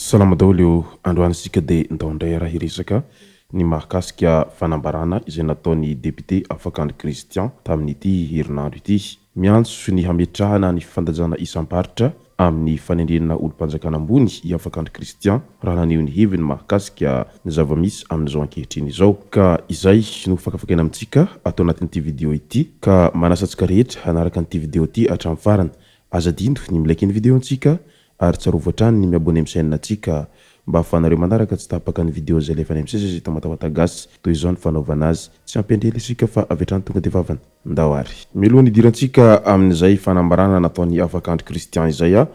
Salama daholo eo androanitsika dia ndaondray raha hiresaka ny mahakasika fanambarana izay nataony député Afakandro Christian tamin'ity herinandro ity. Miantso ny hametrahana ny fifandajana isam-paritra amin'ny fanendrenana olo-mpanjakana ambony i Afakandro Christian raha naneho ny heviny mahakasika ny zava-misy amin'izao ankehitriny izao. Ka izay no fakafakaina amintsika atao anatin'ity video ity ka manasantsika rehetra hanaraka an'ity video ity hatramin'ny farany. Azadindo ny milaiky ny video antsika ary tsarovatra trano ny miabone amin'ny chaîne antsika mba ahafahanareo manaraka tsy tapaka ny video izay lefa any amin'ny sesy tamatavata gasy toy izao ny fanaovana azy tsy ampendrely isika fa avy hatrany tonga dia vavany ndao ary. Mialoha ny idirantsika amin'izay fanambarana nataony Afakandro Christian izay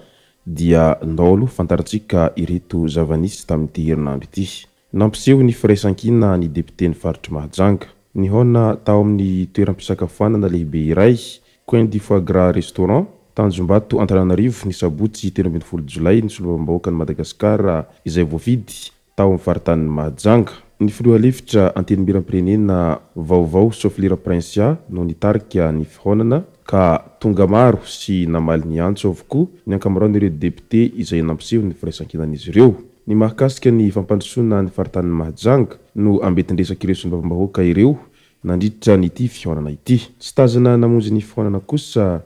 dia ndao aloha fantarantsika ireto zava-nisy tamin'ity herinandro ity. Nampiseho ny firaisan-kina ny député ny faritry Mahajanga nihona tao amin'ny toeram-pisakafoanana lehibe iray Coin du Foie Gras restaurant Tanjombato Antananarivo ny sabotsy 13 Jolay ny solombambahoaka ny Madagasikara izay voafidy tao amin'ny faritany Mahajanga. Ny filoha lefitra antenimieram-pirenena vaovao Soflira Prinsia no nitarika ny fihonana ka tonga maro sy namaly ny antso avokoa ny ankamaroan'ireo député izay nampiseho ny firaisan-kinan'izy ireo. Ny mahakasika ny fampandrosoana ny faritany Mahajanga no ambetindresaka ireo solombambahoaka ireo nandritra n'ity fihonana ity. Tsy tazana namonjy ny fihonana kosa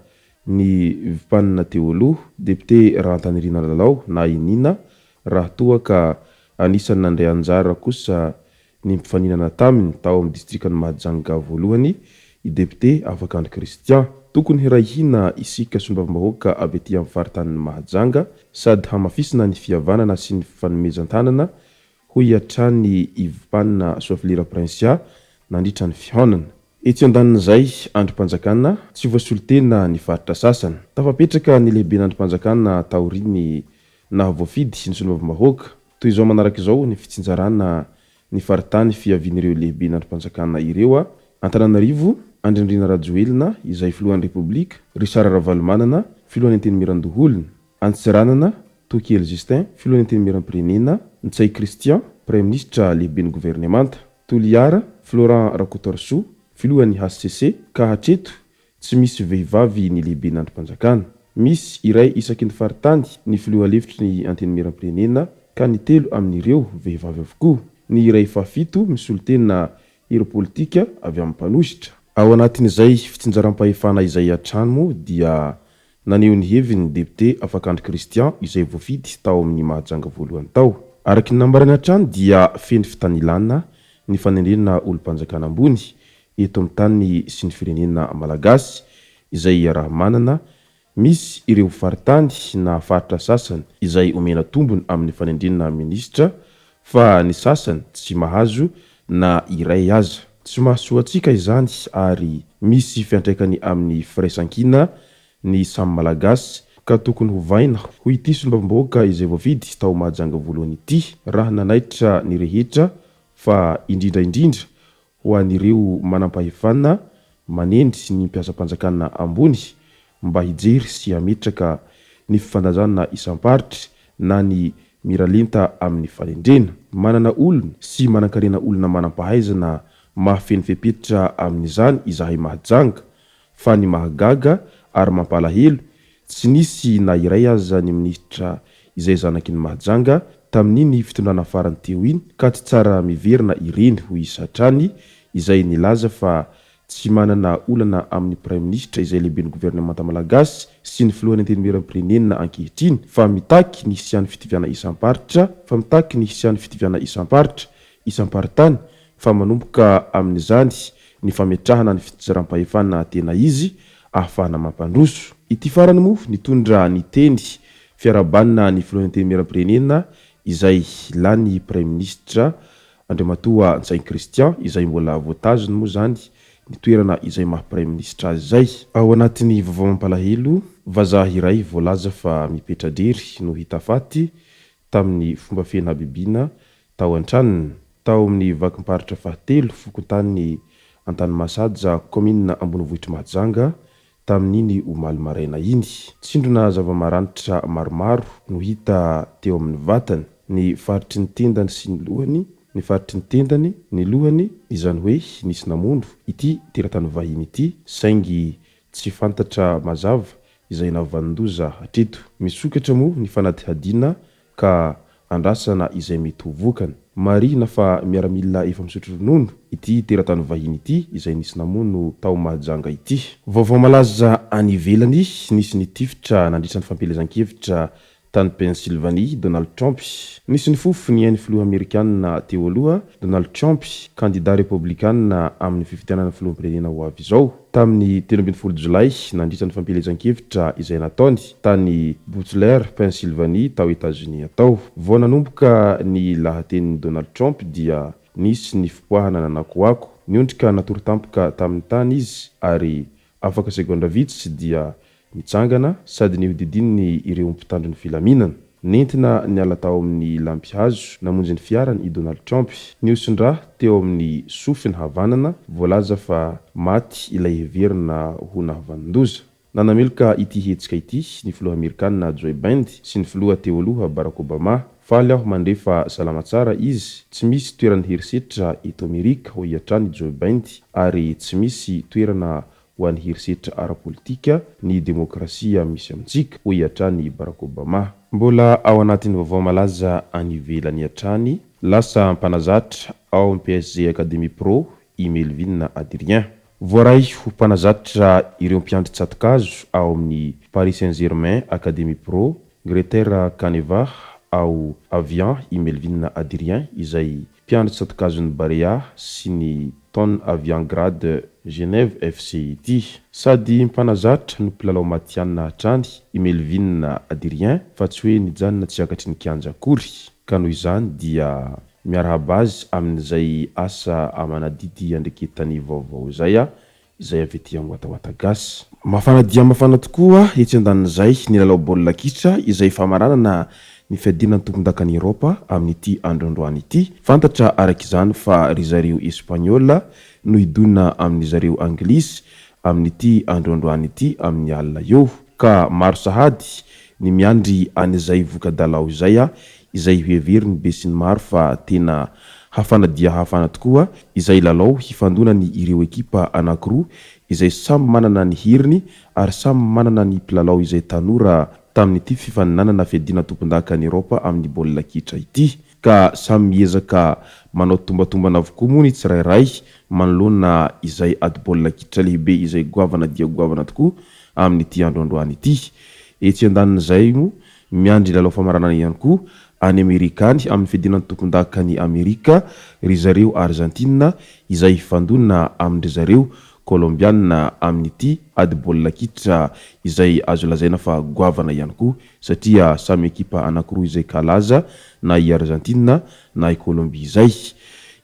ny vipanina teo aloha député Rantanirina Lalao na inina raha toa ka anisany nandray anjara kosa ny mpifaninana taminy tao amin'ny distrikany Mahajanga voalohany i député Afakandro Christian. Tokony hirahina isika solombambahoaka avy aty amin'ny faritany Mahajanga sady hamafisina ny fihavanana sy ny fanomezan-tanana ho hiatrany i vipanina Soflira Prinsia nandritra ny fihonana. Ety andanin'izay androm-panjakana tsy voasolitena ny faritra sasany. Tafapetraka ny lehibe n'androm-panjakana taoriny na voafidy ny solombambahoaka toy izao manaraka izao ny fitsinjarana ny faritany fiavian'ireo lehibe n'androm-panjakana ireo Antananarivo Andrendrina Rajoelina izay filohan'ny Repoblika, Risara Ravalomanana filohan'ny Antenimiran-doholina, Antsiranana Tokely Justin filohan'ny Antenimiram-pirenena, Ntsay Christian Premier Ministra lehiben'ny gouvernemanta, Toliara Florent Rakotorso filohan'ny HCC ka hatreto tsy misy vehivavy ny lehibe n'androm-panjakana. Misy iray isaky ny faritany ny filoha lefitry ny Antenimiram-pirenena ka ny telo amin'ireo vehivavy avokoa. Ny iray fafito misolitena ireo politika avy amin'ny mpanositra. Ao anatin'izay fitsinjaram-pahefana izay atrano dia naneho ny heviny député Afakandro Christian izay voafidy tao amin'ny Mahajanga voalohany tao. Araky ny nambarany atrano dia feny fitanilana ny fanendrenana olo-mpanjakana ambony eto amin'ny tany sy ny firenena malagasy izay raha manana misy ireo faritany na faritra sasany izay omena tombony amin'ny fanendrenana ministra fa ny sasany tsy mahazo na iray aza. Tsy mahasoa antsika izany ary misy fiantraikany amin'ny firaisan-kina ny samy malagasy ka tokony hovaina ho ity solombambahoaka izay voafidy tao Mahajanga voalohany ity raha nanaitra ny rehetra fa indrindra ho an'ireo manam-pahefana manendry ny mpiasa-panjakana ambony mba hijery sy hametraka ny fifandajana isam-paritra na ny miralenta amin'ny fanendrena. Manana olona sy manankarena olona manam-pahaizana mahafeny fepetra amin'izany izahay Mahajanga fa ny mahagaga ary mampalahelo tsy nisy na iray aza ny ministra izay zanaky ny Mahajanga tamin'iny fitondrana farany teo iny ka tsy tsara miverina ireny ho isatrany izay nilaza fa tsy manana olana amin'ny premier ministre izay lehiben'ny gouvernemanta malagasy sy ny filohan'ny Antenimiram-pirenena ankehitriny fa mitaky ny hisian'ny fitiviana isam-paritra isam-paritany fa manomboka amin'izany ny fametrahana ny fitsinjaram-pahefana tena izy ahafahana mampandroso. Ity farany moa nitondra ny teny fiarabanina ny filohan'ny Antenimiram-pirenena izay lany premier ministre Andriamatoa Ntsay Christian izay mbola voatazony moa zany ny toerana izay maha premier ministre azy zay. Ao anatin'ny vaovao mampalahelo vazaha iray voalaza fa mipetra-drery no hita faty tamin'ny fomba fena bibina tao an-tranony tao amin'ny vakimparitra fahatelo fokontany antany Masaja commune Ambonivohitra Mahajanga tamin'iny omaly maraina iny. Tsindrona zava-maranitra maromaro no hita teo amin'ny vatany, ny faritry ny tendany sy ny lohany, ny faritry ny tendany, ny lohany, izany hoe nisy namondo ity teratany vahiny ity, saingy tsy fantatra mazava izay navandoza hatreto. Misokatra moa ny fanadihadiana ka andrasana izay mety ho vokany. Marina fa miaramila efa misotro ronono ity teratany vahiny ity izay nisy namono tao Mahajanga ity. Vaovao malaza any ivelany, nisy nitifitra nandritra ny fampelezan-kevitra tany Pennsylvanie Donald Trump. Nisy ny fofo ny hain'ny filoha Amerikanina teo aloha Donald Trump, candidat républicain amin'ny fifidianana filoham-pirenena ho avy izao. Tamin'ny 13 Jolay nandritra ny fampelezan-kevitra izay nataony tany Butler, Pennsylvanie tao États-Unis tao. Vao nanomboka ny lahatenin'i Donald Trump dia nisy ny fipoahana nanakoako. Niondrika natoro tampoka tamin'ny tany izy ary afaka segondra vitsy dia mitsangana sady nihodidininy ireo mpitandro ny filaminana. Nentina niala tao amin'ny lampihazo namonjy ny fiarany i Donald Trump. Niosindra teo amin'ny sofiny havanana, voalaza fa maty ilay heverina ho nahavandoza. Nanameloka ity hetsika ity ny filoha Amerikanina Joe Biden sy ny filoha teo aloha Barack Obama. Faly aho mandrefa salama tsara izy, tsy misy toerana herisetra eto Amerika ho iatrany Joe Biden ary tsy misy toerana ho an'ny herisetra ara-politika ny demokrasia misy amintsika ho iatrany Barack Obama. Mbola ao anatin'ny vaovao malaza any ivelany hatrany, lasa mpanazatra ao amin'ny PSG Academy Pro i Melvin Adrien. Voaray ho mpanazatra ireo mpiandry tsatokazo ao amin'ny Paris Saint-Germain Academy Pro, Greta Caneva ao Avian i Melvin Adrien izay mpiandry tsatokazon'ny Barea sy ny Ton Aviangrad Genève FC ity. Sady mpanazatra no mpilalao matianina hatrany i Melvin Adrien fa tsy hoe nijanona tsy akatry ny kianja akory. Ka noho izany dia miarahaba azy amin'izay asa amanadidy andreketany vaovao zay izay avy ety Amboatawata gasy. Mafana dia mafana tokoa etsy andanin'izay ny lalao baolina kitra izay famaranana ny fiadinan'ny tompon-dakan'i Eropa amin'ity androandroany ity. Fantatra araka izany fa ry zareo Espaniola no hidona amin'ny zareo Anglisy amin'ity androandroany ity amin'ny alina eo. Ka maro sahady ny miandry an'izay voka-dalao izay heveriny be sy ny maro fa tena hafana dia hafana tokoa izay lalao hifandonany ireo ekipa anankiroa izay samy manana ny hiriny ary samy manana ny mpilalao izay tanora tamin'ity fifaninanana fiadina tompon-dakan'i Eropa amin'ny baolina kitra ity. Ka samy miezaka manao tombatombana avokoa moa ny tsirairay manoloana izay ady baolina kitra lehibe izay goavana dia goavana tokoa amin'ity androandroany ity. Etsy andanin'izay mo miandry lalao famaranana ihany koa any Amerikany amin'ny fiadinan'ny tompon-dakan'i Amerika ry zareo Argentina izay hifandona amin'ny zareo Colombiana amin'ity ady baolina kitra izay azo lazaina fa goavana ihany koa satria samy ekipa anankiroa izay kalaza na i Argentina na i Colombie izay.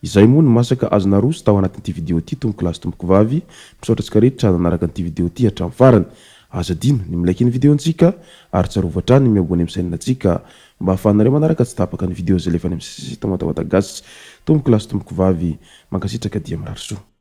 Izay moa no masaka azona roso tao anatin'ity video ity tomboko lasy tomboko vavy. Misaotra antsika rehetra nanaraka an'ity video ity hatramin'ny farany. Aza dino ny milaiky ny video antsika ary tsarovatra ny miabony amin'ny chaîne antsika mba ahafahanareo manaraka tsy tapaka ny video izay lefa any amin'ny sisy Amboatawata gasy. Tomboko lasy tomboko vavy mankasitraka dia mirary soa.